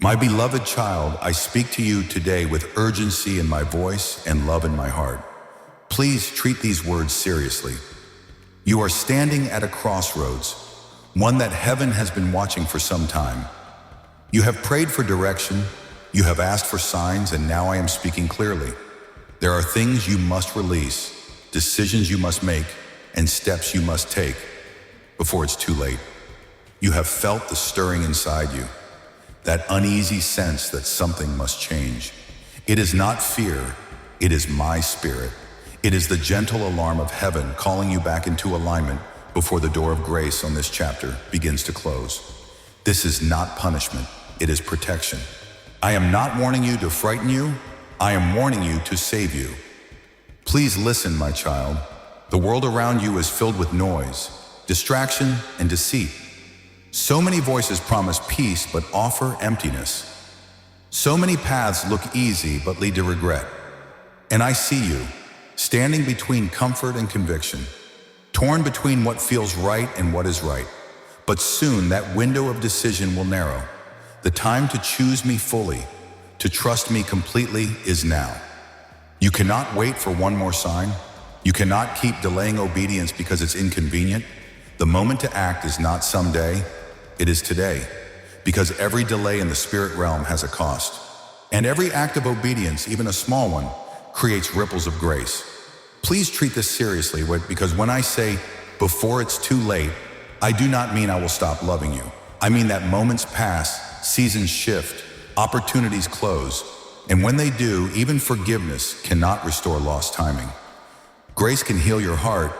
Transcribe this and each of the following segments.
My beloved child, I speak to you today with urgency in my voice and love in my heart. Please treat these words seriously. You are standing at a crossroads, one that heaven has been watching for some time. You have prayed for direction, you have asked for signs, and now I am speaking clearly. There are things you must release, decisions you must make, and steps you must take before it's too late. You have felt the stirring inside you, that uneasy sense that something must change. It is not fear, it is my spirit. It is the gentle alarm of heaven calling you back into alignment before the door of grace on this chapter begins to close. This is not punishment, it is protection. I am not warning you to frighten you, I am warning you to save you. Please listen, my child. The world around you is filled with noise, distraction, and deceit. So many voices promise peace but offer emptiness. So many paths look easy but lead to regret. And I see you, standing between comfort and conviction, torn between what feels right and what is right. But soon that window of decision will narrow. The time to choose me fully, to trust me completely, is now. You cannot wait for one more sign. You cannot keep delaying obedience because it's inconvenient. The moment to act is not someday, it is today. Because every delay in the spirit realm has a cost. And every act of obedience, even a small one, creates ripples of grace. Please treat this seriously, because when I say, before it's too late, I do not mean I will stop loving you. I mean that moments pass, seasons shift, opportunities close, and when they do, even forgiveness cannot restore lost timing. Grace can heal your heart,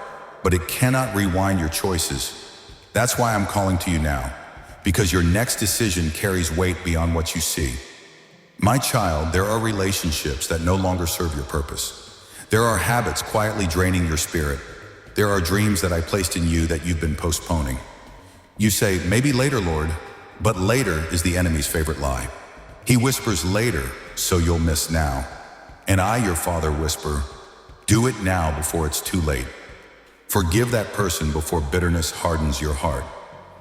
but it cannot rewind your choices. That's why I'm calling to you now, because your next decision carries weight beyond what you see. My child, there are relationships that no longer serve your purpose. There are habits quietly draining your spirit. There are dreams that I placed in you that you've been postponing. You say, maybe later, Lord, but later is the enemy's favorite lie. He whispers later, so you'll miss now. And I, your Father, whisper, do it now before it's too late. Forgive that person before bitterness hardens your heart.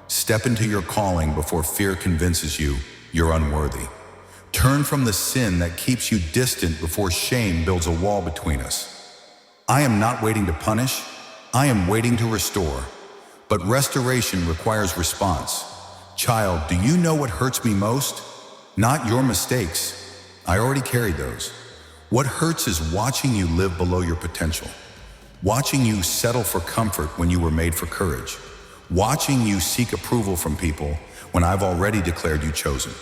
Step into your calling before fear convinces you you're unworthy. Turn from the sin that keeps you distant before shame builds a wall between us. I am not waiting to punish, I am waiting to restore. But restoration requires response. Child, do you know what hurts me most? Not your mistakes. I already carried those. What hurts is watching you live below your potential. Watching you settle for comfort when you were made for courage. Watching you seek approval from people when I've already declared you chosen.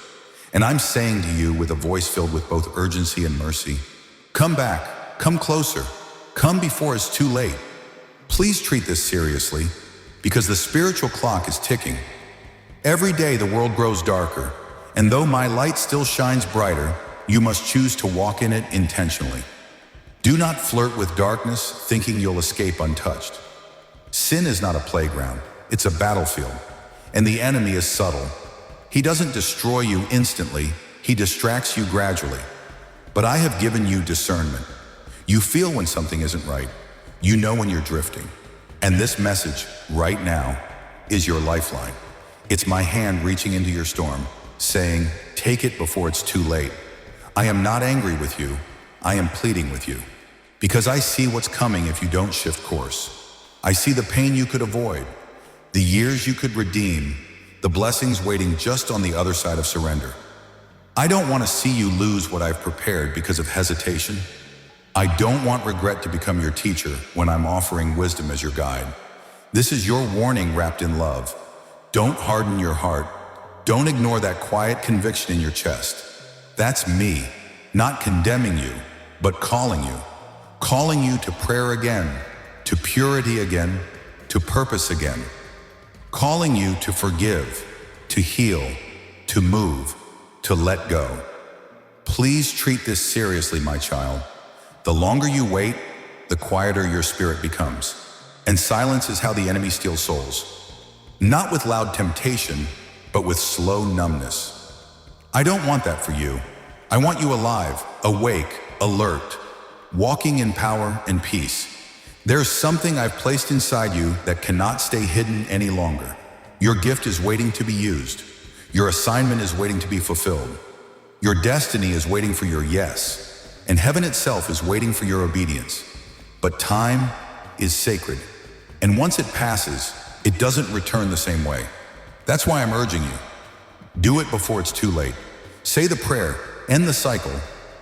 And I'm saying to you with a voice filled with both urgency and mercy, come back, come closer, come before it's too late. Please treat this seriously, because the spiritual clock is ticking. Every day the world grows darker, and though my light still shines brighter, you must choose to walk in it intentionally. Do not flirt with darkness thinking you'll escape untouched. Sin is not a playground, it's a battlefield, and the enemy is subtle. He doesn't destroy you instantly, he distracts you gradually. But I have given you discernment. You feel when something isn't right. You know when you're drifting. And this message, right now, is your lifeline. It's my hand reaching into your storm, saying, take it before it's too late. I am not angry with you, I am pleading with you. Because I see what's coming if you don't shift course. I see the pain you could avoid, the years you could redeem, the blessings waiting just on the other side of surrender. I don't want to see you lose what I've prepared because of hesitation. I don't want regret to become your teacher when I'm offering wisdom as your guide. This is your warning wrapped in love. Don't harden your heart. Don't ignore that quiet conviction in your chest. That's me, not condemning you, but calling you to prayer again, to purity again, to purpose again. Calling you to forgive, to heal, to move, to let go. Please treat this seriously, my child. The longer you wait, the quieter your spirit becomes. And silence is how the enemy steals souls. Not with loud temptation, but with slow numbness. I don't want that for you. I want you alive, awake, alert, walking in power and peace. There's something I've placed inside you that cannot stay hidden any longer. Your gift is waiting to be used. Your assignment is waiting to be fulfilled. Your destiny is waiting for your yes, and heaven itself is waiting for your obedience. But time is sacred, and once it passes, it doesn't return the same way. That's why I'm urging you. Do it before it's too late. Say the prayer, end the cycle,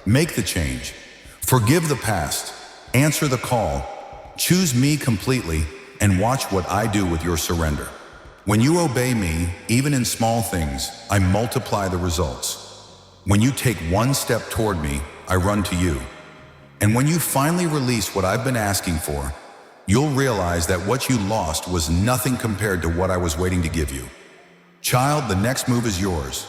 make the change. Forgive the past, answer the call, choose me completely, and watch what I do with your surrender. When you obey me, even in small things, I multiply the results. When you take one step toward me, I run to you. And when you finally release what I've been asking for, you'll realize that what you lost was nothing compared to what I was waiting to give you. Child, the next move is yours.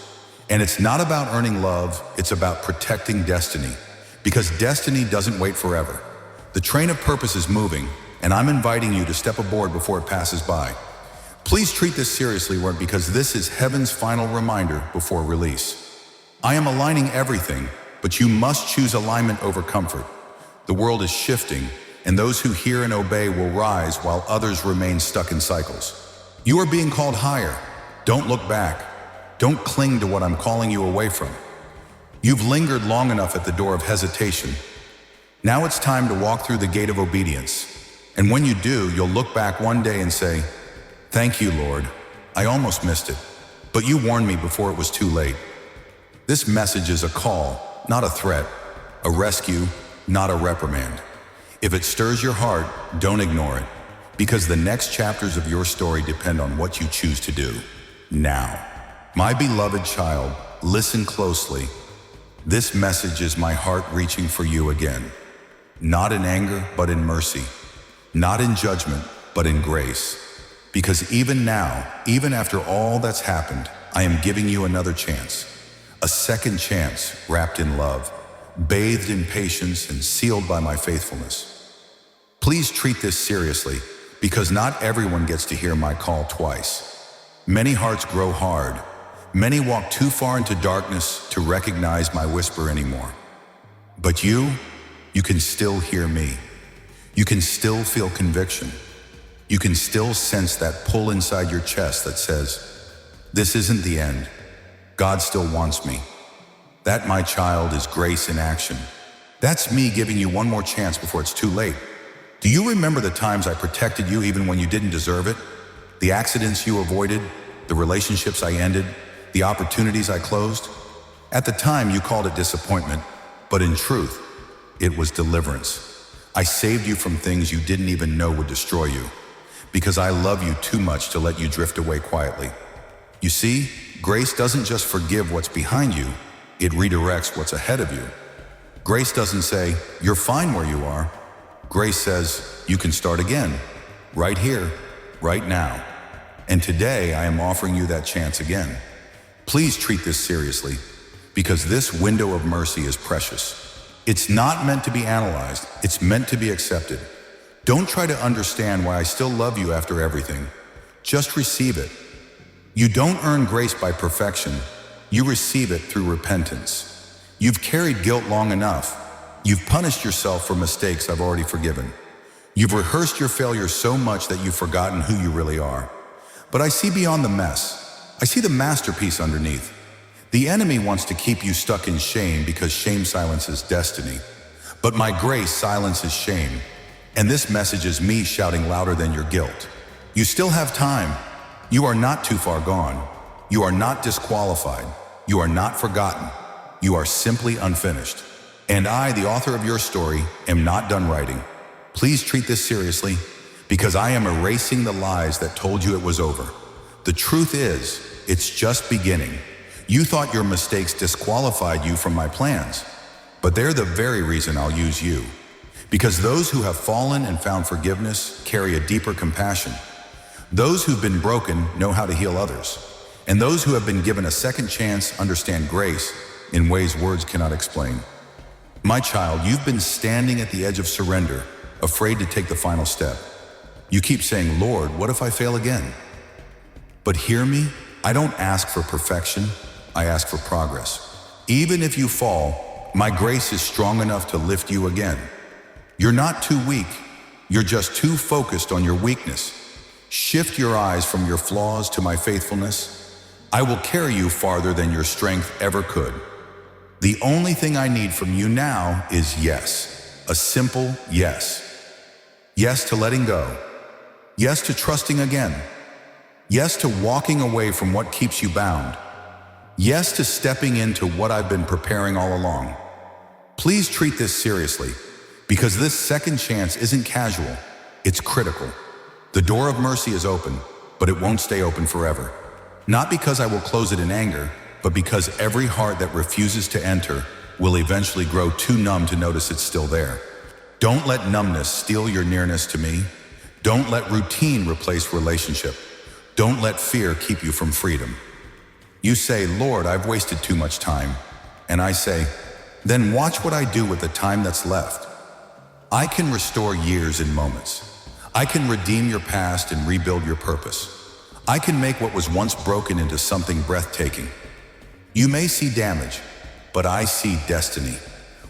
And it's not about earning love, it's about protecting destiny. Because destiny doesn't wait forever. The train of purpose is moving, and I'm inviting you to step aboard before it passes by. Please treat this seriously, Lord, because this is heaven's final reminder before release. I am aligning everything, but you must choose alignment over comfort. The world is shifting, and those who hear and obey will rise while others remain stuck in cycles. You are being called higher. Don't look back. Don't cling to what I'm calling you away from. You've lingered long enough at the door of hesitation. Now it's time to walk through the gate of obedience. And when you do, you'll look back one day and say, "Thank you, Lord. I almost missed it, but you warned me before it was too late." This message is a call, not a threat, a rescue, not a reprimand. If it stirs your heart, don't ignore it, because the next chapters of your story depend on what you choose to do now. My beloved child, listen closely. This message is my heart reaching for you again. Not in anger, but in mercy. Not in judgment, but in grace. Because even now, even after all that's happened, I am giving you another chance. A second chance wrapped in love, bathed in patience and sealed by my faithfulness. Please treat this seriously, because not everyone gets to hear my call twice. Many hearts grow hard. Many walk too far into darkness to recognize my whisper anymore. But you can still hear me. You can still feel conviction. You can still sense that pull inside your chest that says, "This isn't the end. God still wants me." That, my child, is grace in action. That's me giving you one more chance before it's too late. Do you remember the times I protected you even when you didn't deserve it? The accidents you avoided, the relationships I ended, the opportunities I closed? At the time, you called it disappointment, but in truth, it was deliverance. I saved you from things you didn't even know would destroy you, because I love you too much to let you drift away quietly. You see, grace doesn't just forgive what's behind you, it redirects what's ahead of you. Grace doesn't say, "You're fine where you are." Grace says, "You can start again, right here, right now." And today I am offering you that chance again. Please treat this seriously, because this window of mercy is precious. It's not meant to be analyzed, it's meant to be accepted. Don't try to understand why I still love you after everything. Just receive it. You don't earn grace by perfection, you receive it through repentance. You've carried guilt long enough. You've punished yourself for mistakes I've already forgiven. You've rehearsed your failures so much that you've forgotten who you really are. But I see beyond the mess. I see the masterpiece underneath. The enemy wants to keep you stuck in shame because shame silences destiny. But my grace silences shame. And this message is me shouting louder than your guilt. You still have time. You are not too far gone. You are not disqualified. You are not forgotten. You are simply unfinished. And I, the author of your story, am not done writing. Please treat this seriously, because I am erasing the lies that told you it was over. The truth is, it's just beginning. You thought your mistakes disqualified you from my plans, but they're the very reason I'll use you. Because those who have fallen and found forgiveness carry a deeper compassion. Those who've been broken know how to heal others. And those who have been given a second chance understand grace in ways words cannot explain. My child, you've been standing at the edge of surrender, afraid to take the final step. You keep saying, "Lord, what if I fail again?" But hear me, I don't ask for perfection, I ask for progress. Even if you fall, my grace is strong enough to lift you again. You're not too weak, you're just too focused on your weakness. Shift your eyes from your flaws to my faithfulness. I will carry you farther than your strength ever could. The only thing I need from you now is yes. A simple yes. Yes to letting go. Yes to trusting again. Yes to walking away from what keeps you bound. Yes to stepping into what I've been preparing all along. Please treat this seriously, because this second chance isn't casual, it's critical. The door of mercy is open, but it won't stay open forever. Not because I will close it in anger, but because every heart that refuses to enter will eventually grow too numb to notice it's still there. Don't let numbness steal your nearness to me. Don't let routine replace relationship. Don't let fear keep you from freedom. You say, Lord, I've wasted too much time. And I say, then watch what I do with the time that's left. I can restore years in moments. I can redeem your past and rebuild your purpose. I can make what was once broken into something breathtaking. You may see damage, but I see destiny.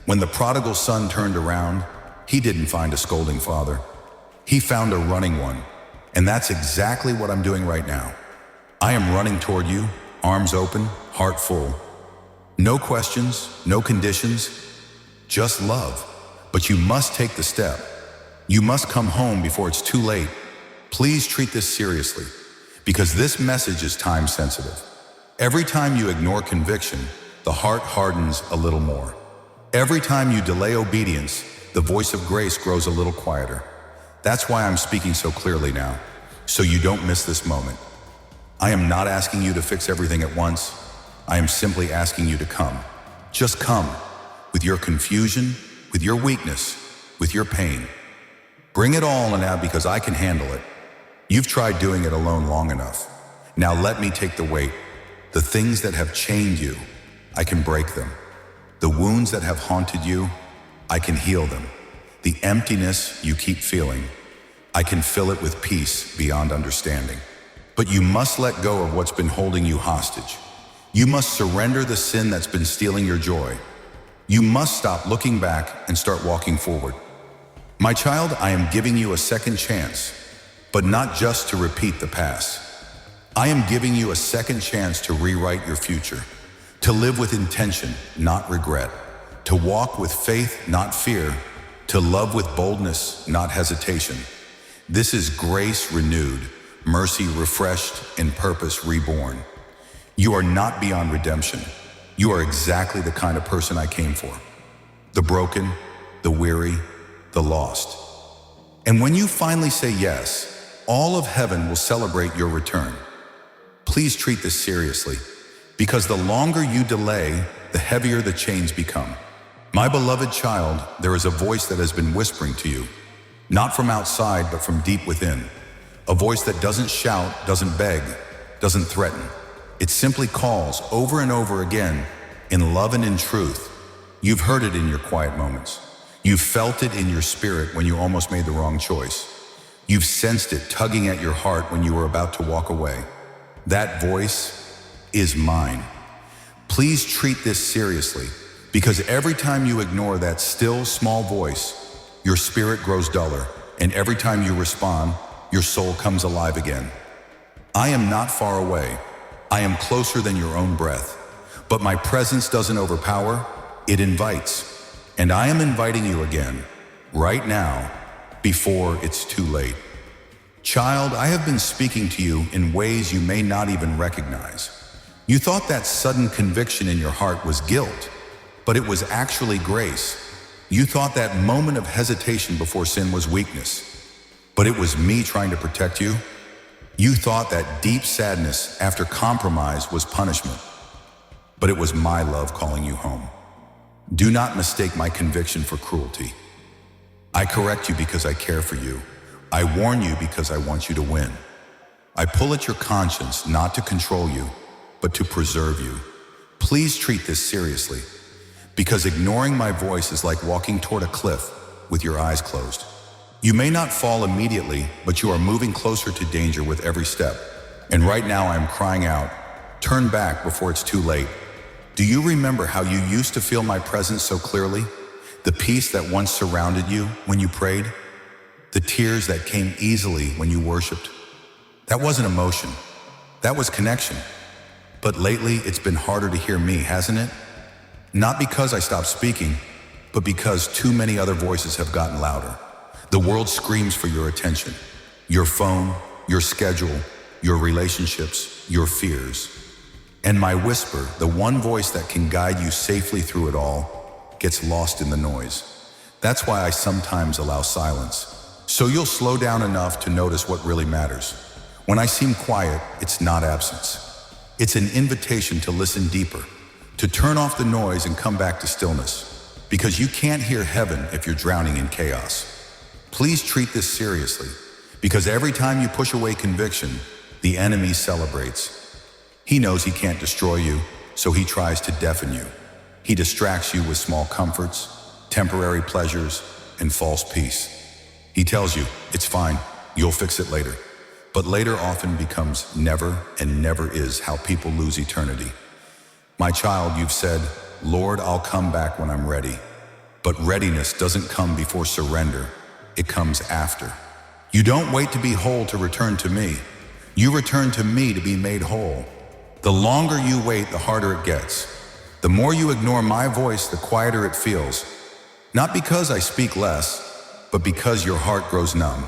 When the prodigal son turned around, he didn't find a scolding father. He found a running one. And that's exactly what I'm doing right now. I am running toward you, arms open, heart full. No questions, no conditions, just love. But you must take the step. You must come home before it's too late. Please treat this seriously, because this message is time sensitive. Every time you ignore conviction, the heart hardens a little more. Every time you delay obedience, the voice of grace grows a little quieter. That's why I'm speaking so clearly now, so you don't miss this moment. I am not asking you to fix everything at once. I am simply asking you to come. Just come, with your confusion, with your weakness, with your pain. Bring it all now, because I can handle it. You've tried doing it alone long enough. Now let me take the weight. The things that have chained you, I can break them. The wounds that have haunted you, I can heal them. The emptiness you keep feeling, I can fill it with peace beyond understanding. But you must let go of what's been holding you hostage. You must surrender the sin that's been stealing your joy. You must stop looking back and start walking forward. My child, I am giving you a second chance, but not just to repeat the past. I am giving you a second chance to rewrite your future, to live with intention, not regret, to walk with faith, not fear, to love with boldness, not hesitation. This is grace renewed, mercy refreshed, and purpose reborn. You are not beyond redemption. You are exactly the kind of person I came for. The broken, the weary, the lost. And when you finally say yes, all of heaven will celebrate your return. Please treat this seriously, because the longer you delay, the heavier the chains become. My beloved child, there is a voice that has been whispering to you, not from outside, but from deep within. A voice that doesn't shout, doesn't beg, doesn't threaten. It simply calls over and over again, in love and in truth. You've heard it in your quiet moments. You've felt it in your spirit when you almost made the wrong choice. You've sensed it tugging at your heart when you were about to walk away. That voice is mine. Please treat this seriously, because every time you ignore that still, small voice, your spirit grows duller, and every time you respond, your soul comes alive again. I am not far away. I am closer than your own breath. But my presence doesn't overpower, it invites. And I am inviting you again, right now, before it's too late. Child, I have been speaking to you in ways you may not even recognize. You thought that sudden conviction in your heart was guilt, but it was actually grace. You thought that moment of hesitation before sin was weakness, but it was me trying to protect you. You thought that deep sadness after compromise was punishment, but it was my love calling you home. Do not mistake my conviction for cruelty. I correct you because I care for you. I warn you because I want you to win. I pull at your conscience not to control you, but to preserve you. Please treat this seriously, because ignoring my voice is like walking toward a cliff with your eyes closed. You may not fall immediately, but you are moving closer to danger with every step. And right now I am crying out, turn back before it's too late. Do you remember how you used to feel my presence so clearly? The peace that once surrounded you when you prayed? The tears that came easily when you worshiped? That wasn't emotion. That was connection. But lately, it's been harder to hear me, hasn't it? Not because I stopped speaking, but because too many other voices have gotten louder. The world screams for your attention. Your phone, your schedule, your relationships, your fears. And my whisper, the one voice that can guide you safely through it all, gets lost in the noise. That's why I sometimes allow silence. So you'll slow down enough to notice what really matters. When I seem quiet, it's not absence. It's an invitation to listen deeper, to turn off the noise and come back to stillness. Because you can't hear heaven if you're drowning in chaos. Please treat this seriously, because every time you push away conviction, the enemy celebrates. He knows he can't destroy you, so he tries to deafen you. He distracts you with small comforts, temporary pleasures, and false peace. He tells you, it's fine, you'll fix it later. But later often becomes never, and never is how people lose eternity. My child, you've said, Lord, I'll come back when I'm ready. But readiness doesn't come before surrender, it comes after. You don't wait to be whole to return to me. You return to me to be made whole. The longer you wait, the harder it gets. The more you ignore my voice, the quieter it feels. Not because I speak less, but because your heart grows numb.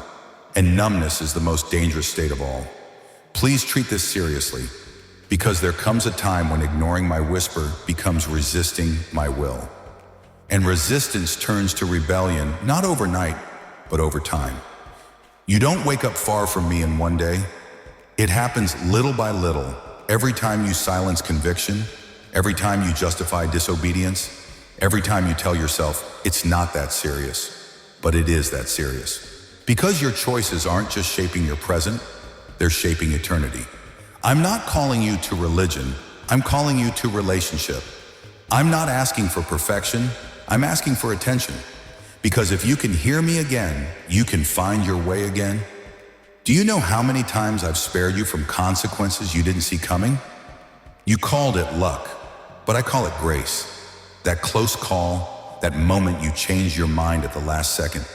And numbness is the most dangerous state of all. Please treat this seriously, because there comes a time when ignoring my whisper becomes resisting my will. And resistance turns to rebellion, not overnight, but over time. You don't wake up far from me in one day. It happens little by little, every time you silence conviction, every time you justify disobedience, every time you tell yourself, it's not that serious, but it is that serious. Because your choices aren't just shaping your present, they're shaping eternity. I'm not calling you to religion, I'm calling you to relationship. I'm not asking for perfection, I'm asking for attention. Because if you can hear me again, you can find your way again. Do you know how many times I've spared you from consequences you didn't see coming? You called it luck, but I call it grace. That close call, that moment you changed your mind at the last second.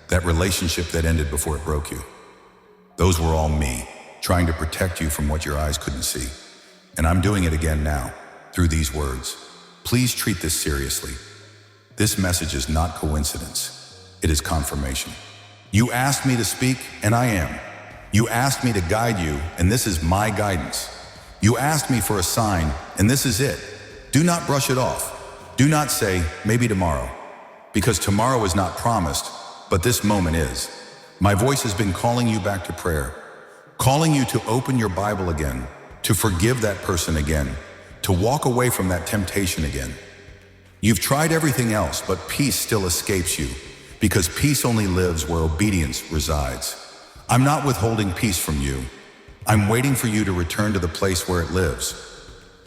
That relationship that ended before it broke you. Those were all me, trying to protect you from what your eyes couldn't see. And I'm doing it again now, through these words. Please treat this seriously. This message is not coincidence. It is confirmation. You asked me to speak, and I am. You asked me to guide you, and this is my guidance. You asked me for a sign, and this is it. Do not brush it off. Do not say, maybe tomorrow. Because tomorrow is not promised, but this moment is. My voice has been calling you back to prayer, calling you to open your Bible again, to forgive that person again, to walk away from that temptation again. You've tried everything else, but peace still escapes you, because peace only lives where obedience resides. I'm not withholding peace from you. I'm waiting for you to return to the place where it lives.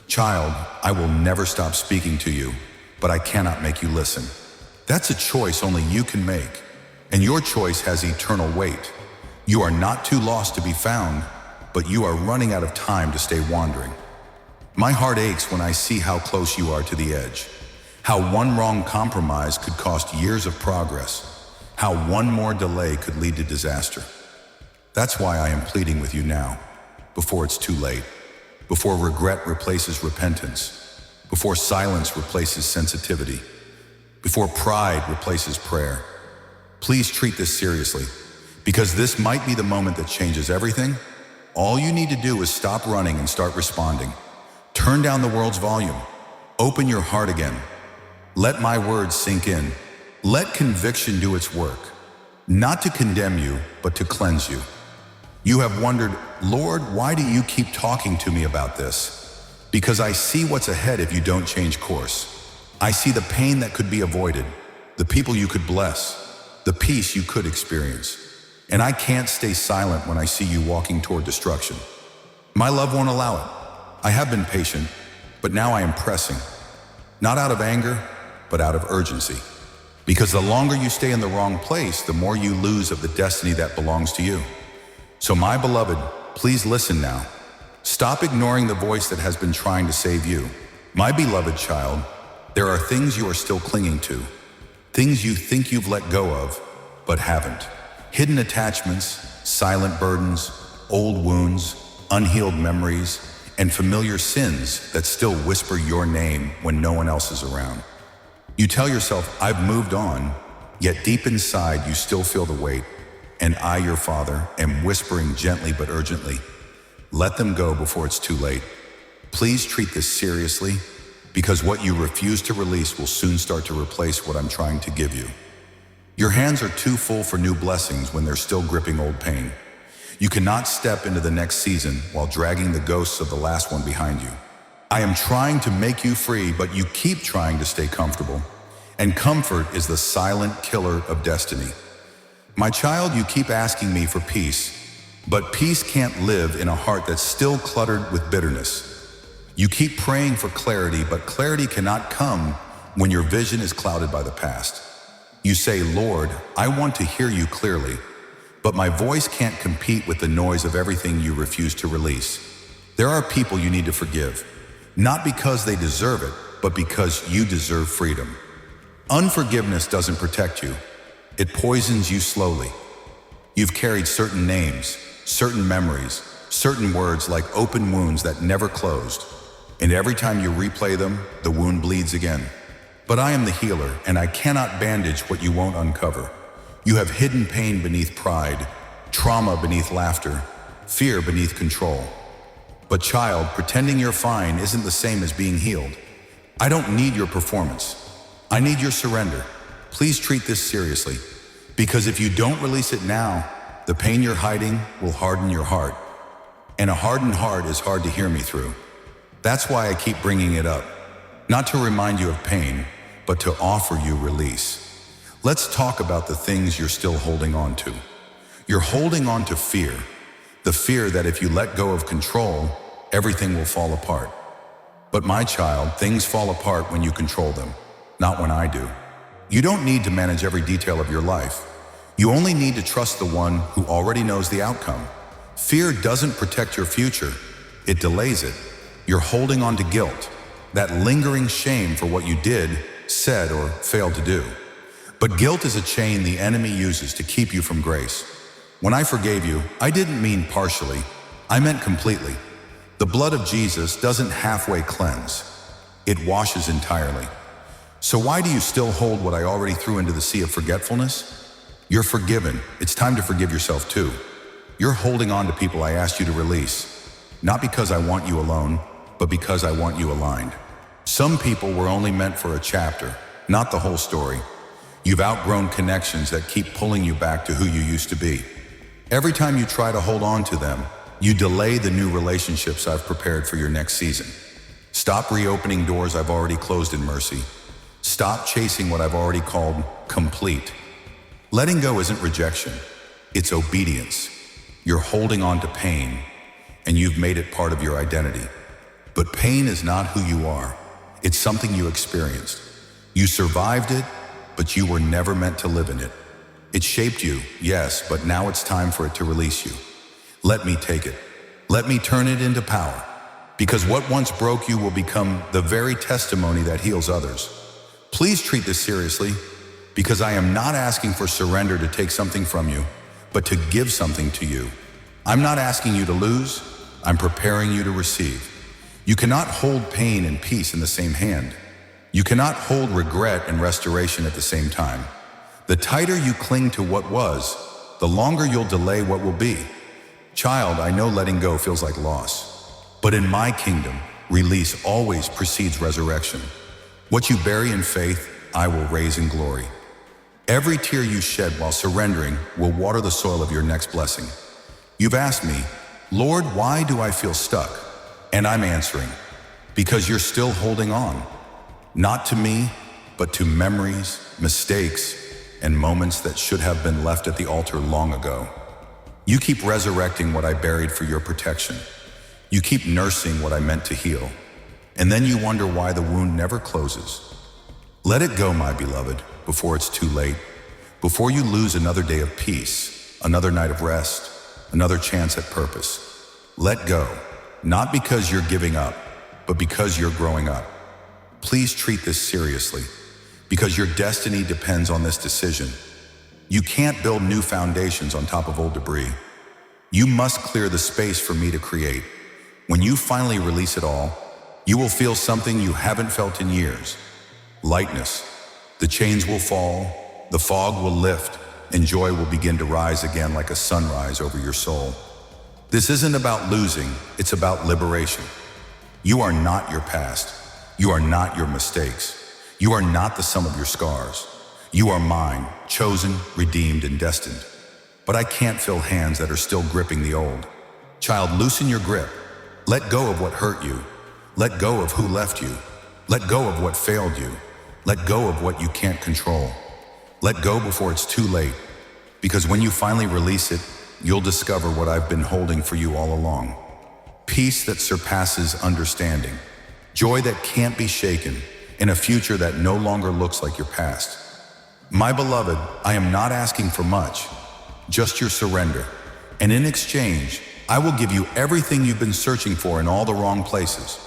Child, I will never stop speaking to you, but I cannot make you listen. That's a choice only you can make. And your choice has eternal weight. You are not too lost to be found, but you are running out of time to stay wandering. My heart aches when I see how close you are to the edge, how one wrong compromise could cost years of progress, how one more delay could lead to disaster. That's why I am pleading with you now, before it's too late, before regret replaces repentance, before silence replaces sensitivity, before pride replaces prayer. Please treat this seriously, because this might be the moment that changes everything. All you need to do is stop running and start responding. Turn down the world's volume. Open your heart again. Let my words sink in. Let conviction do its work, not to condemn you, but to cleanse you. You have wondered, Lord, why do you keep talking to me about this? Because I see what's ahead if you don't change course. I see the pain that could be avoided, the people you could bless, the peace you could experience. And I can't stay silent when I see you walking toward destruction. My love won't allow it. I have been patient, but now I am pressing. Not out of anger, but out of urgency. Because the longer you stay in the wrong place, the more you lose of the destiny that belongs to you. So my beloved, please listen now. Stop ignoring the voice that has been trying to save you. My beloved child, there are things you are still clinging to. Things you think you've let go of, but haven't. Hidden attachments, silent burdens, old wounds, unhealed memories. and familiar sins that still whisper your name when no one else is around. You tell yourself, I've moved on, yet deep inside you still feel the weight, and I, your father, am whispering gently but urgently, let them go before it's too late. Please treat this seriously, because what you refuse to release will soon start to replace what I'm trying to give you. Your hands are too full for new blessings when they're still gripping old pain. You cannot step into the next season while dragging the ghosts of the last one behind you. I am trying to make you free, but you keep trying to stay comfortable. And comfort is the silent killer of destiny. My child, you keep asking me for peace, but peace can't live in a heart that's still cluttered with bitterness. You keep praying for clarity, but clarity cannot come when your vision is clouded by the past. You say, Lord, I want to hear you clearly, but my voice can't compete with the noise of everything you refuse to release. There are people you need to forgive, not because they deserve it, but because you deserve freedom. Unforgiveness doesn't protect you. It poisons you slowly. You've carried certain names, certain memories, certain words like open wounds that never closed. And every time you replay them, the wound bleeds again. But I am the healer, and I cannot bandage what you won't uncover. You have hidden pain beneath pride, trauma beneath laughter, fear beneath control. But child, pretending you're fine isn't the same as being healed. I don't need your performance. I need your surrender. Please treat this seriously, because if you don't release it now, the pain you're hiding will harden your heart. And a hardened heart is hard to hear me through. That's why I keep bringing it up. Not to remind you of pain, but to offer you release. Let's talk about the things you're still holding on to. You're holding on to fear. The fear that if you let go of control, everything will fall apart. But my child, things fall apart when you control them, not when I do. You don't need to manage every detail of your life. You only need to trust the one who already knows the outcome. Fear doesn't protect your future, it delays it. You're holding on to guilt, that lingering shame for what you did, said, or failed to do. But guilt is a chain the enemy uses to keep you from grace. When I forgave you, I didn't mean partially, I meant completely. The blood of Jesus doesn't halfway cleanse, it washes entirely. So why do you still hold what I already threw into the sea of forgetfulness? You're forgiven, it's time to forgive yourself too. You're holding on to people I asked you to release, not because I want you alone, but because I want you aligned. Some people were only meant for a chapter, not the whole story. You've outgrown connections that keep pulling you back to who you used to be. Every time you try to hold on to them, you delay the new relationships I've prepared for your next season. Stop reopening doors I've already closed in mercy. Stop chasing what I've already called complete. Letting go isn't rejection, it's obedience. You're holding on to pain, and you've made it part of your identity. But pain is not who you are. It's something you experienced. You survived it, but you were never meant to live in it. It shaped you, yes, but now it's time for it to release you. Let me take it. Let me turn it into power. Because what once broke you will become the very testimony that heals others. Please treat this seriously, because I am not asking for surrender to take something from you, but to give something to you. I'm not asking you to lose, I'm preparing you to receive. You cannot hold pain and peace in the same hand. You cannot hold regret and restoration at the same time. The tighter you cling to what was, the longer you'll delay what will be. Child, I know letting go feels like loss, but in my kingdom, release always precedes resurrection. What you bury in faith, I will raise in glory. Every tear you shed while surrendering will water the soil of your next blessing. You've asked me, Lord, why do I feel stuck? And I'm answering, because you're still holding on. Not to me, but to memories, mistakes, and moments that should have been left at the altar long ago. You keep resurrecting what I buried for your protection. You keep nursing what I meant to heal. And then you wonder why the wound never closes. Let it go, my beloved, before it's too late. Before you lose another day of peace, another night of rest, another chance at purpose. Let go. Not because you're giving up, but because you're growing up. Please treat this seriously, because your destiny depends on this decision. You can't build new foundations on top of old debris. You must clear the space for me to create. When you finally release it all, you will feel something you haven't felt in years. Lightness. The chains will fall, the fog will lift, and joy will begin to rise again like a sunrise over your soul. This isn't about losing, it's about liberation. You are not your past. You are not your mistakes. You are not the sum of your scars. You are mine, chosen, redeemed, and destined. But I can't feel hands that are still gripping the old. Child, loosen your grip. Let go of what hurt you. Let go of who left you. Let go of what failed you. Let go of what you can't control. Let go before it's too late. Because when you finally release it, you'll discover what I've been holding for you all along. Peace that surpasses understanding. Joy that can't be shaken. In a future that no longer looks like your past. My beloved, I am not asking for much, just your surrender. And in exchange, I will give you everything you've been searching for in all the wrong places.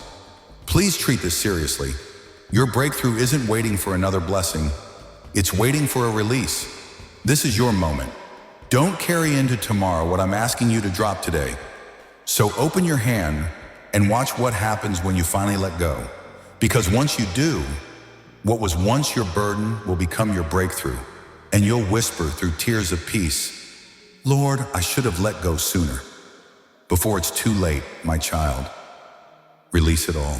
Please treat this seriously. Your breakthrough isn't waiting for another blessing. It's waiting for a release. This is your moment. Don't carry into tomorrow what I'm asking you to drop today. So open your hand and watch what happens when you finally let go. Because once you do, what was once your burden will become your breakthrough, and you'll whisper through tears of peace, Lord, I should have let go sooner. Before it's too late, my child, release it all,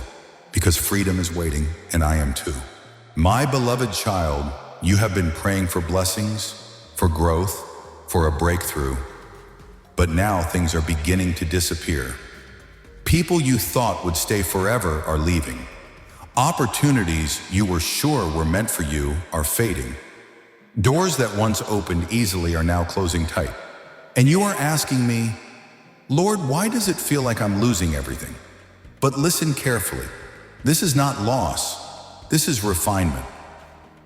because freedom is waiting, and I am too. My beloved child, you have been praying for blessings, for growth, for a breakthrough, but now things are beginning to disappear. People you thought would stay forever are leaving. Opportunities you were sure were meant for you are fading. Doors that once opened easily are now closing tight. And you are asking me, Lord, why does it feel like I'm losing everything? But listen carefully. This is not loss. This is refinement.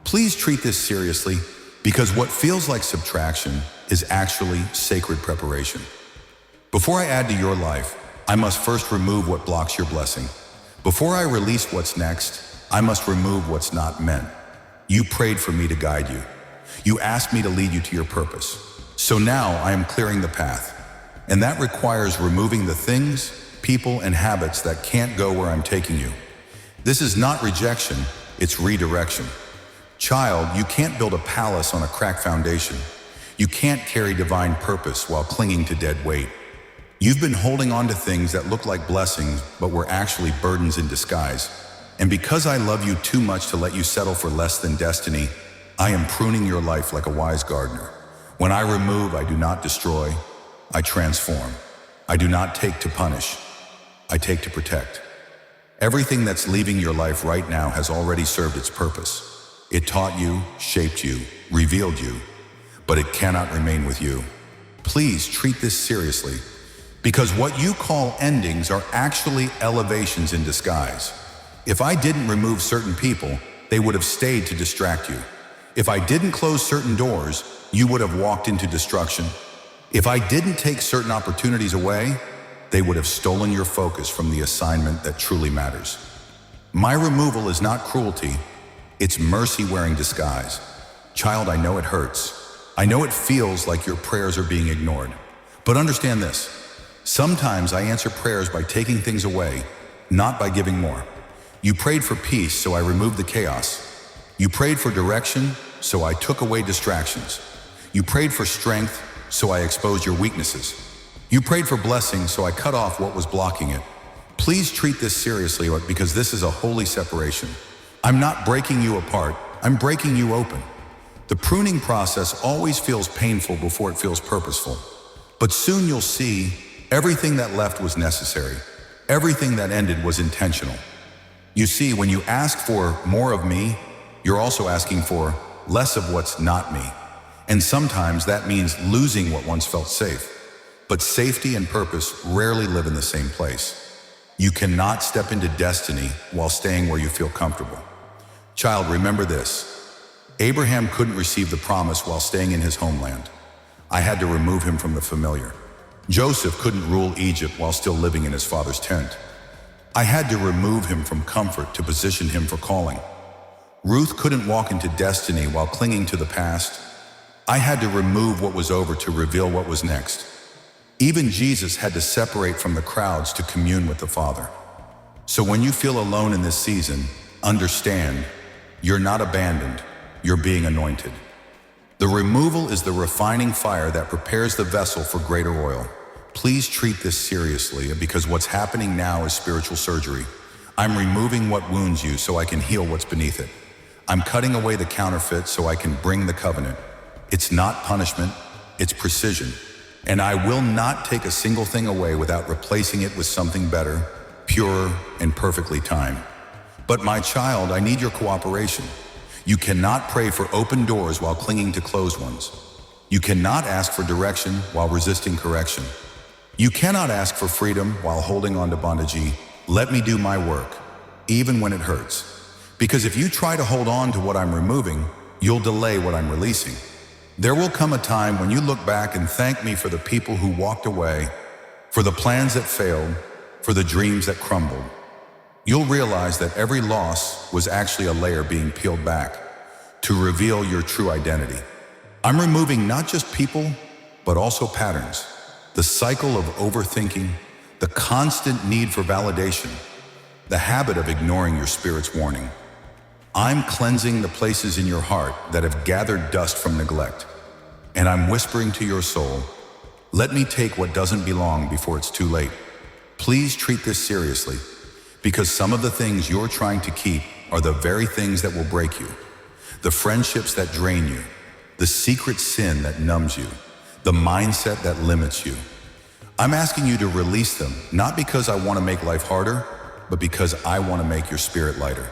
Please treat this seriously, because what feels like subtraction is actually sacred preparation. Before I add to your life, I must first remove what blocks your blessing. Before I release what's next, I must remove what's not meant. You prayed for me to guide you. You asked me to lead you to your purpose. So now I am clearing the path. And that requires removing the things, people, and habits that can't go where I'm taking you. This is not rejection, it's redirection. Child, you can't build a palace on a cracked foundation. You can't carry divine purpose while clinging to dead weight. You've been holding on to things that look like blessings, but were actually burdens in disguise. And because I love you too much to let you settle for less than destiny, I am pruning your life like a wise gardener. When I remove, I do not destroy, I transform. I do not take to punish, I take to protect. Everything that's leaving your life right now has already served its purpose. It taught you, shaped you, revealed you, but it cannot remain with you. Please treat this seriously. Because what you call endings are actually elevations in disguise. If I didn't remove certain people, they would have stayed to distract you. If I didn't close certain doors, you would have walked into destruction. If I didn't take certain opportunities away, they would have stolen your focus from the assignment that truly matters. My removal is not cruelty, it's mercy wearing disguise. Child, I know it hurts. I know it feels like your prayers are being ignored. But understand this. Sometimes I answer prayers by taking things away, not by giving more. You prayed for peace, so I removed the chaos. You prayed for direction, so I took away distractions. You prayed for strength, so I exposed your weaknesses. You prayed for blessing, so I cut off what was blocking it. Please treat this seriously, because this is a holy separation. I'm not breaking you apart, I'm breaking you open. The pruning process always feels painful before it feels purposeful. But soon you'll see everything that left was necessary. Everything that ended was intentional. You see, when you ask for more of me, you're also asking for less of what's not me. And sometimes that means losing what once felt safe. But safety and purpose rarely live in the same place. You cannot step into destiny while staying where you feel comfortable. Child, remember this. Abraham couldn't receive the promise while staying in his homeland. I had to remove him from the familiar. Joseph couldn't rule Egypt while still living in his father's tent. I had to remove him from comfort to position him for calling. Ruth couldn't walk into destiny while clinging to the past. I had to remove what was over to reveal what was next. Even Jesus had to separate from the crowds to commune with the Father. So when you feel alone in this season, understand, you're not abandoned, you're being anointed. The removal is the refining fire that prepares the vessel for greater oil. Please treat this seriously, because what's happening now is spiritual surgery. I'm removing what wounds you so I can heal what's beneath it. I'm cutting away the counterfeit so I can bring the covenant. It's not punishment, it's precision. And I will not take a single thing away without replacing it with something better, purer, and perfectly timed. But my child, I need your cooperation. You cannot pray for open doors while clinging to closed ones. You cannot ask for direction while resisting correction. You cannot ask for freedom while holding on to bondage. Let me do my work, even when it hurts. Because if you try to hold on to what I'm removing, you'll delay what I'm releasing. There will come a time when you look back and thank me for the people who walked away, for the plans that failed, for the dreams that crumbled. You'll realize that every loss was actually a layer being peeled back to reveal your true identity. I'm removing not just people, but also patterns. The cycle of overthinking, the constant need for validation, the habit of ignoring your spirit's warning. I'm cleansing the places in your heart that have gathered dust from neglect. And I'm whispering to your soul, let me take what doesn't belong before it's too late. Please treat this seriously, because some of the things you're trying to keep are the very things that will break you. The friendships that drain you, the secret sin that numbs you, the mindset that limits you. I'm asking you to release them, not because I want to make life harder, but because I want to make your spirit lighter.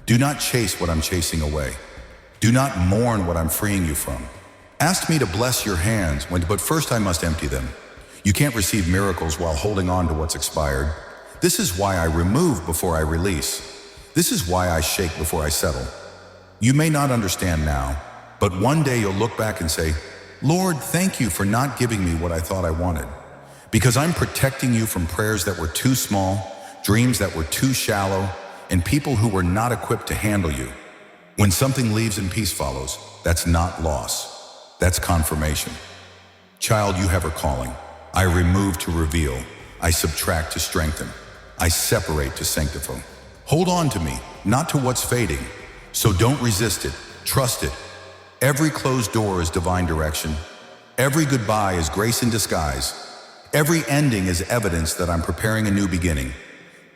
Do not chase what I'm chasing away. Do not mourn what I'm freeing you from. Ask me to bless your hands, but first I must empty them. You can't receive miracles while holding on to what's expired. This is why I remove before I release. This is why I shake before I settle. You may not understand now, but one day you'll look back and say, Lord, thank you for not giving me what I thought I wanted. Because I'm protecting you from prayers that were too small, dreams that were too shallow, and people who were not equipped to handle you. When something leaves and peace follows, that's not loss. That's confirmation. Child, you have a calling. I remove to reveal. I subtract to strengthen. I separate to sanctify. Hold on to me, not to what's fading. So don't resist it. Trust it. Every closed door is divine direction. Every goodbye is grace in disguise. Every ending is evidence that I'm preparing a new beginning.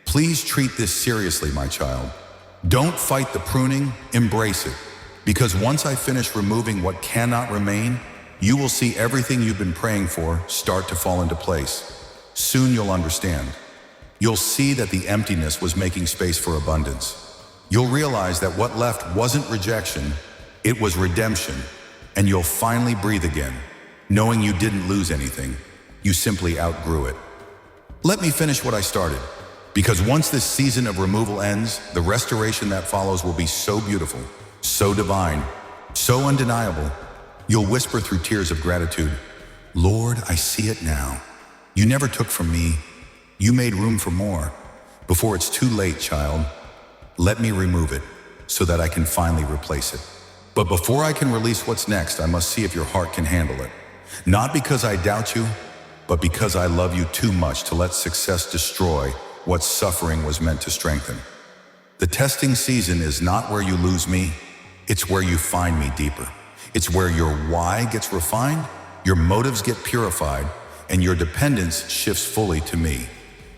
Please treat this seriously, my child. Don't fight the pruning, embrace it. Because once I finish removing what cannot remain, you will see everything you've been praying for start to fall into place. Soon you'll understand. You'll see that the emptiness was making space for abundance. You'll realize that what left wasn't rejection, it was redemption. And you'll finally breathe again, knowing you didn't lose anything. You simply outgrew it. Let me finish what I started. Because once this season of removal ends, the restoration that follows will be so beautiful, so divine, so undeniable. You'll whisper through tears of gratitude, Lord, I see it now. You never took from me. You made room for more. Before it's too late, child, let me remove it so that I can finally replace it. But before I can release what's next, I must see if your heart can handle it. Not because I doubt you, but because I love you too much to let success destroy what suffering was meant to strengthen. The testing season is not where you lose me, it's where you find me deeper. It's where your why gets refined, your motives get purified, and your dependence shifts fully to me.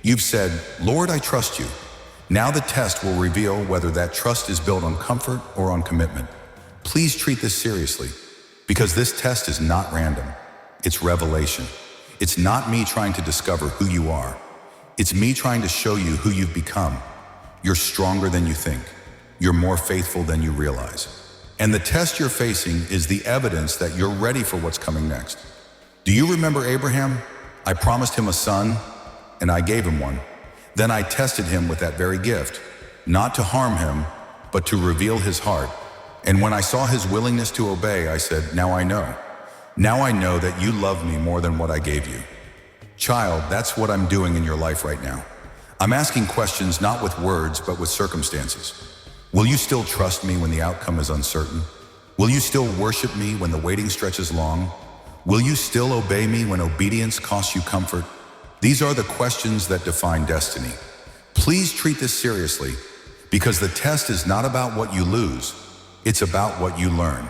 You've said, Lord, I trust you. Now the test will reveal whether that trust is built on comfort or on commitment. Please treat this seriously, because this test is not random. It's revelation. It's not me trying to discover who you are. It's me trying to show you who you've become. You're stronger than you think. You're more faithful than you realize. And the test you're facing is the evidence that you're ready for what's coming next. Do you remember Abraham? I promised him a son, and I gave him one. Then I tested him with that very gift, not to harm him, but to reveal his heart. And when I saw his willingness to obey, I said, now I know. Now I know that you love me more than what I gave you. Child, that's what I'm doing in your life right now. I'm asking questions not with words, but with circumstances. Will you still trust me when the outcome is uncertain? Will you still worship me when the waiting stretches long? Will you still obey me when obedience costs you comfort? These are the questions that define destiny. Please treat this seriously, because the test is not about what you lose, it's about what you learn.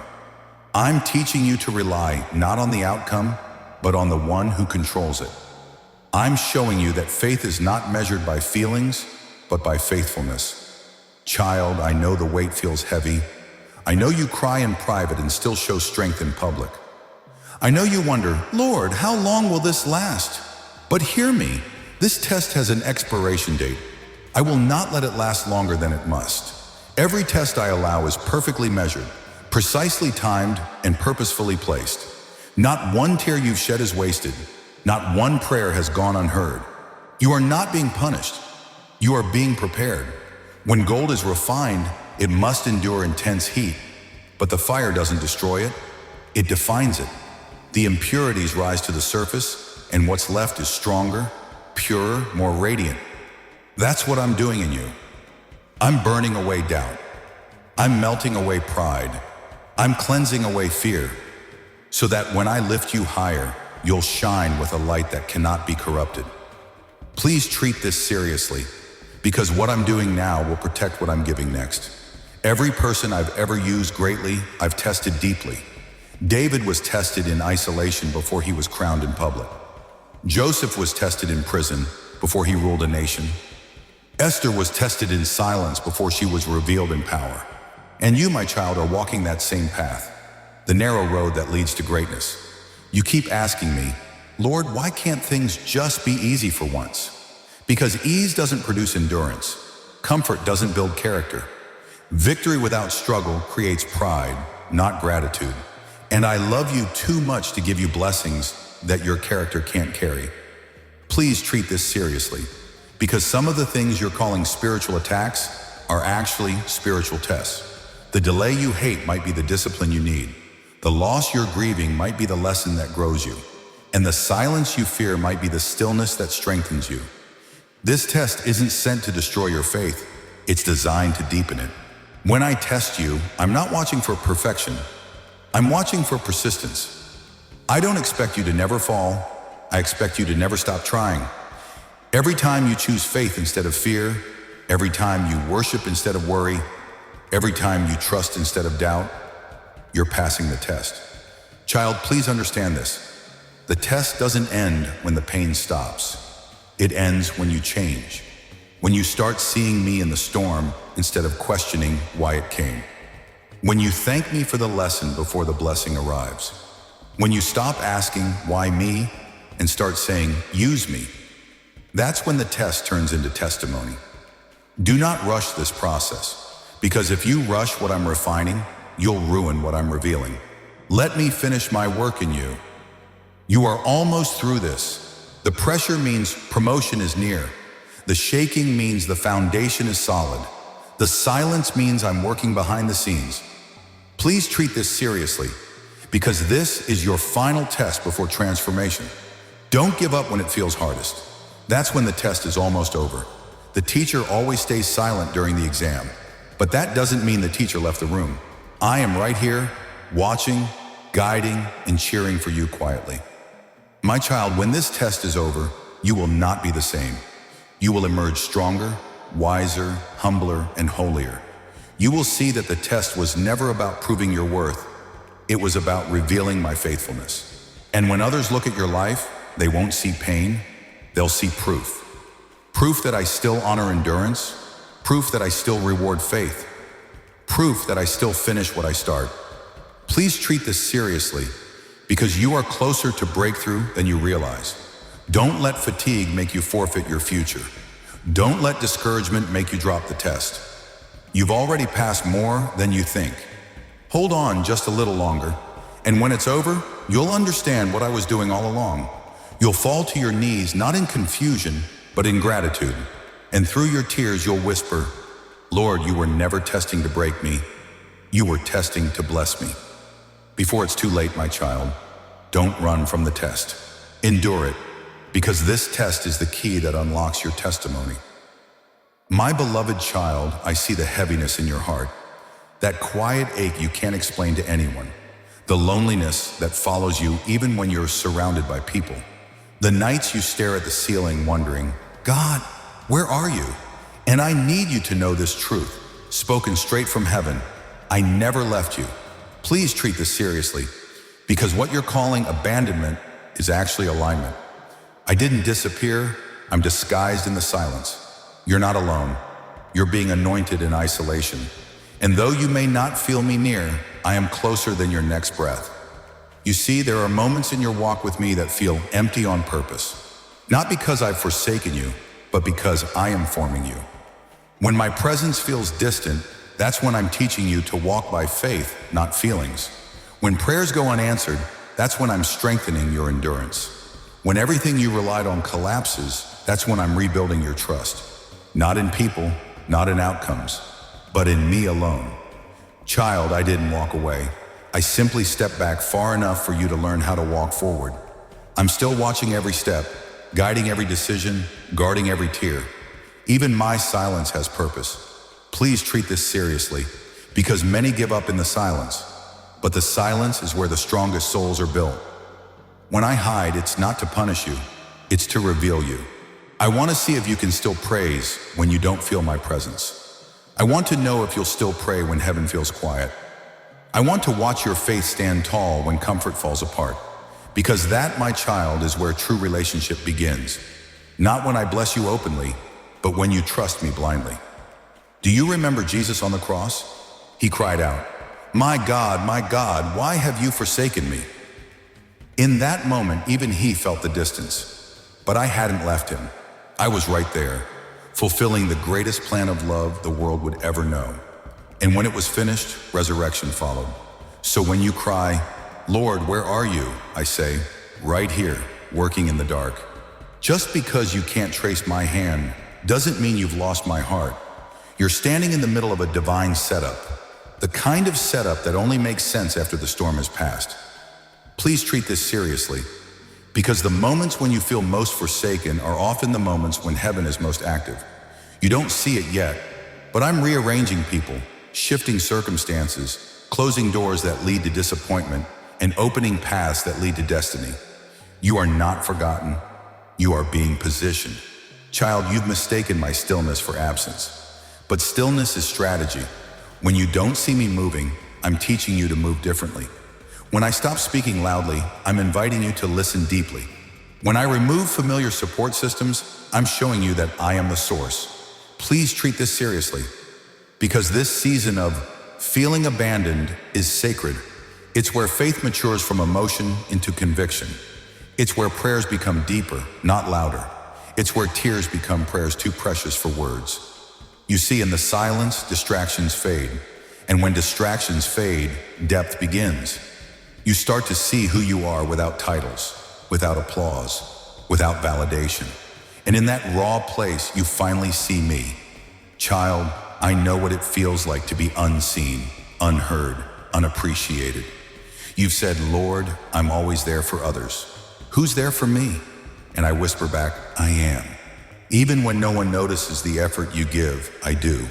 I'm teaching you to rely not on the outcome, but on the one who controls it. I'm showing you that faith is not measured by feelings, but by faithfulness. Child, I know the weight feels heavy. I know you cry in private and still show strength in public. I know you wonder, Lord, how long will this last? But hear me, this test has an expiration date. I will not let it last longer than it must. Every test I allow is perfectly measured, precisely timed, and purposefully placed. Not one tear you've shed is wasted. Not one prayer has gone unheard. You are not being punished. You are being prepared. When gold is refined, it must endure intense heat. But the fire doesn't destroy it, it defines it. The impurities rise to the surface, and what's left is stronger, purer, more radiant. That's what I'm doing in you. I'm burning away doubt. I'm melting away pride. I'm cleansing away fear, so that when I lift you higher, you'll shine with a light that cannot be corrupted. Please treat this seriously, because what I'm doing now will protect what I'm giving next. Every person I've ever used greatly, I've tested deeply. David was tested in isolation before he was crowned in public. Joseph was tested in prison before he ruled a nation. Esther was tested in silence before she was revealed in power. And you, my child, are walking that same path, the narrow road that leads to greatness. You keep asking me, Lord, why can't things just be easy for once? Because ease doesn't produce endurance. Comfort doesn't build character. Victory without struggle creates pride, not gratitude. And I love you too much to give you blessings that your character can't carry. Please treat this seriously, because some of the things you're calling spiritual attacks are actually spiritual tests. The delay you hate might be the discipline you need. The loss you're grieving might be the lesson that grows you. And the silence you fear might be the stillness that strengthens you. This test isn't sent to destroy your faith, it's designed to deepen it. When I test you, I'm not watching for perfection. I'm watching for persistence. I don't expect you to never fall. I expect you to never stop trying. Every time you choose faith instead of fear, every time you worship instead of worry, every time you trust instead of doubt, you're passing the test. Child, please understand this. The test doesn't end when the pain stops. It ends when you change. When you start seeing me in the storm instead of questioning why it came. When you thank me for the lesson before the blessing arrives. When you stop asking, why me, and start saying, use me. That's when the test turns into testimony. Do not rush this process, because if you rush what I'm refining, you'll ruin what I'm revealing. Let me finish my work in you. You are almost through this. The pressure means promotion is near. The shaking means the foundation is solid. The silence means I'm working behind the scenes. Please treat this seriously, because this is your final test before transformation. Don't give up when it feels hardest. That's when the test is almost over. The teacher always stays silent during the exam, but that doesn't mean the teacher left the room. I am right here, watching, guiding, and cheering for you quietly. My child, when this test is over, you will not be the same. You will emerge stronger, wiser, humbler, and holier. You will see that the test was never about proving your worth. It was about revealing my faithfulness. And when others look at your life, they won't see pain, they'll see proof. Proof that I still honor endurance, proof that I still reward faith, proof that I still finish what I start. Please treat this seriously, because you are closer to breakthrough than you realize. Don't let fatigue make you forfeit your future. Don't let discouragement make you drop the test. You've already passed more than you think. Hold on just a little longer, and when it's over, you'll understand what I was doing all along. You'll fall to your knees not in confusion, but in gratitude. And through your tears, you'll whisper, Lord, you were never testing to break me. You were testing to bless me. Before it's too late, my child, don't run from the test. Endure it, because this test is the key that unlocks your testimony. My beloved child, I see the heaviness in your heart, that quiet ache you can't explain to anyone, The loneliness that follows you even when you're surrounded by people. The nights you stare at the ceiling wondering, God, where are you? And I need you to know this truth, spoken straight from heaven. I never left you. Please treat this seriously, because what you're calling abandonment is actually alignment. I didn't disappear, I'm disguised in the silence. You're not alone. You're being anointed in isolation. And though you may not feel me near, I am closer than your next breath. You see, there are moments in your walk with me that feel empty on purpose. Not because I've forsaken you, but because I am forming you. When my presence feels distant, that's when I'm teaching you to walk by faith, not feelings. When prayers go unanswered, that's when I'm strengthening your endurance. When everything you relied on collapses, that's when I'm rebuilding your trust. Not in people, not in outcomes, but in me alone. Child, I didn't walk away. I simply stepped back far enough for you to learn how to walk forward. I'm still watching every step, guiding every decision, guarding every tear. Even my silence has purpose. Please treat this seriously, because many give up in the silence, but the silence is where the strongest souls are built. When I hide, it's not to punish you, it's to reveal you. I want to see if you can still praise when you don't feel my presence. I want to know if you'll still pray when heaven feels quiet. I want to watch your faith stand tall when comfort falls apart, because that, my child, is where true relationship begins. Not when I bless you openly, but when you trust me blindly. Do you remember Jesus on the cross? He cried out, my God, why have you forsaken me?" In that moment, even he felt the distance, but I hadn't left him. I was right there, fulfilling the greatest plan of love the world would ever know. And when it was finished, resurrection followed. So when you cry, "Lord, where are you?" I say, right here, working in the dark. Just because you can't trace my hand doesn't mean you've lost my heart. You're standing in the middle of a divine setup, the kind of setup that only makes sense after the storm has passed. Please treat this seriously, because the moments when you feel most forsaken are often the moments when heaven is most active. You don't see it yet, but I'm rearranging people, shifting circumstances, closing doors that lead to disappointment, and opening paths that lead to destiny. You are not forgotten. You are being positioned. Child, you've mistaken my stillness for absence. But stillness is strategy. When you don't see me moving, I'm teaching you to move differently. When I stop speaking loudly, I'm inviting you to listen deeply. When I remove familiar support systems, I'm showing you that I am the source. Please treat this seriously, because this season of feeling abandoned is sacred. It's where faith matures from emotion into conviction. It's where prayers become deeper, not louder. It's where tears become prayers too precious for words. You see, in the silence, distractions fade. And when distractions fade, depth begins. You start to see who you are without titles, without applause, without validation. And in that raw place, you finally see me. Child, I know what it feels like to be unseen, unheard, unappreciated. You've said, "Lord, I'm always there for others. Who's there for me?" And I whisper back, "I am." Even when no one notices the effort you give, I do.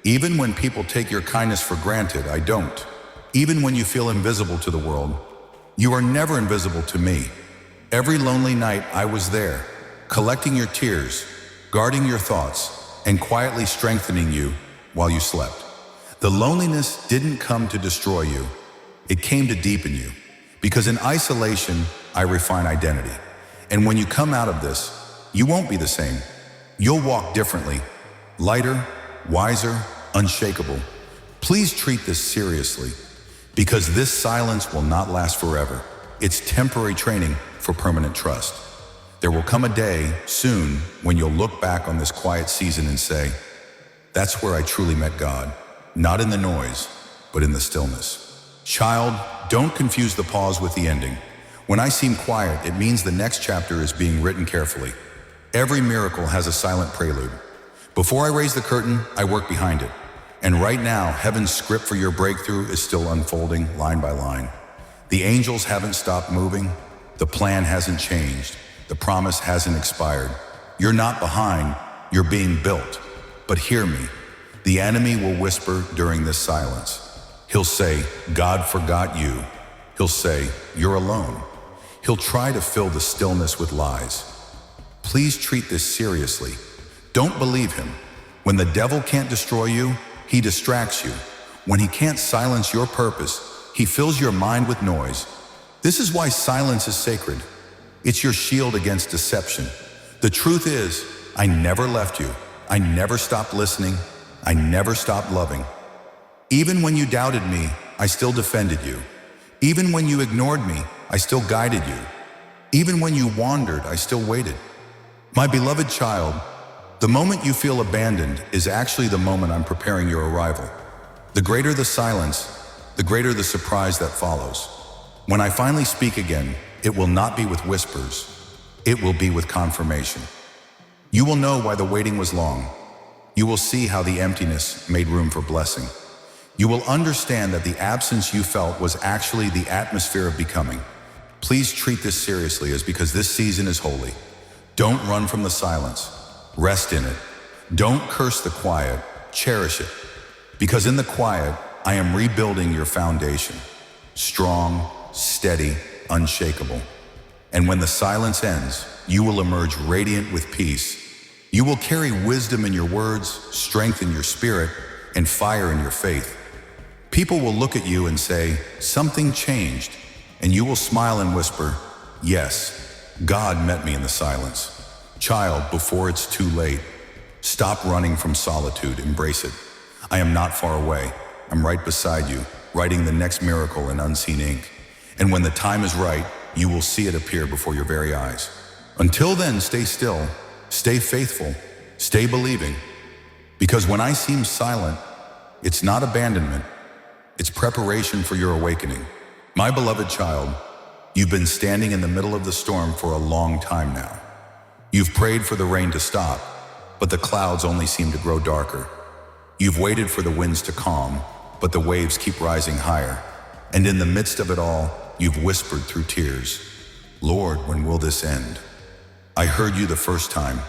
Even when people take your kindness for granted, I don't. Even when you feel invisible to the world, you are never invisible to me. Every lonely night I was there, collecting your tears, guarding your thoughts, and quietly strengthening you while you slept. The loneliness didn't come to destroy you. It came to deepen you. Because in isolation, I refine identity. And when you come out of this, you won't be the same. You'll walk differently, lighter, wiser, unshakable. Please treat this seriously, because this silence will not last forever. It's temporary training for permanent trust. There will come a day soon when you'll look back on this quiet season and say, "That's where I truly met God, not in the noise, but in the stillness." Child, don't confuse the pause with the ending. When I seem quiet, it means the next chapter is being written carefully. Every miracle has a silent prelude. Before I raise the curtain, I work behind it. And right now, heaven's script for your breakthrough is still unfolding line by line. The angels haven't stopped moving. The plan hasn't changed. The promise hasn't expired. You're not behind, you're being built. But hear me, the enemy will whisper during this silence. He'll say, "God forgot you." He'll say, "You're alone." He'll try to fill the stillness with lies. Please treat this seriously. Don't believe him. When the devil can't destroy you, he distracts you. When he can't silence your purpose, he fills your mind with noise. This is why silence is sacred. It's your shield against deception. The truth is, I never left you. I never stopped listening. I never stopped loving. Even when you doubted me, I still defended you. Even when you ignored me, I still guided you. Even when you wandered, I still waited. My beloved child, the moment you feel abandoned is actually the moment I'm preparing your arrival. The greater the silence, the greater the surprise that follows. When I finally speak again, it will not be with whispers. It will be with confirmation. You will know why the waiting was long. You will see how the emptiness made room for blessing. You will understand that the absence you felt was actually the atmosphere of becoming. Please treat this seriously, as because this season is holy. Don't run from the silence. Rest in it. Don't curse the quiet. Cherish it. Because in the quiet, I am rebuilding your foundation. Strong, steady, unshakable. And when the silence ends, you will emerge radiant with peace. You will carry wisdom in your words, strength in your spirit, and fire in your faith. People will look at you and say, "Something changed," and you will smile and whisper, "Yes, God met me in the silence." Child, before it's too late, stop running from solitude, embrace it. I am not far away. I'm right beside you, writing the next miracle in unseen ink. And when the time is right, you will see it appear before your very eyes. Until then, stay still, stay faithful, stay believing. Because when I seem silent, it's not abandonment, it's preparation for your awakening. My beloved child, you've been standing in the middle of the storm for a long time now. You've prayed for the rain to stop, but the clouds only seem to grow darker. You've waited for the winds to calm, but the waves keep rising higher. And in the midst of it all, you've whispered through tears, "Lord, when will this end?" I heard you the first time,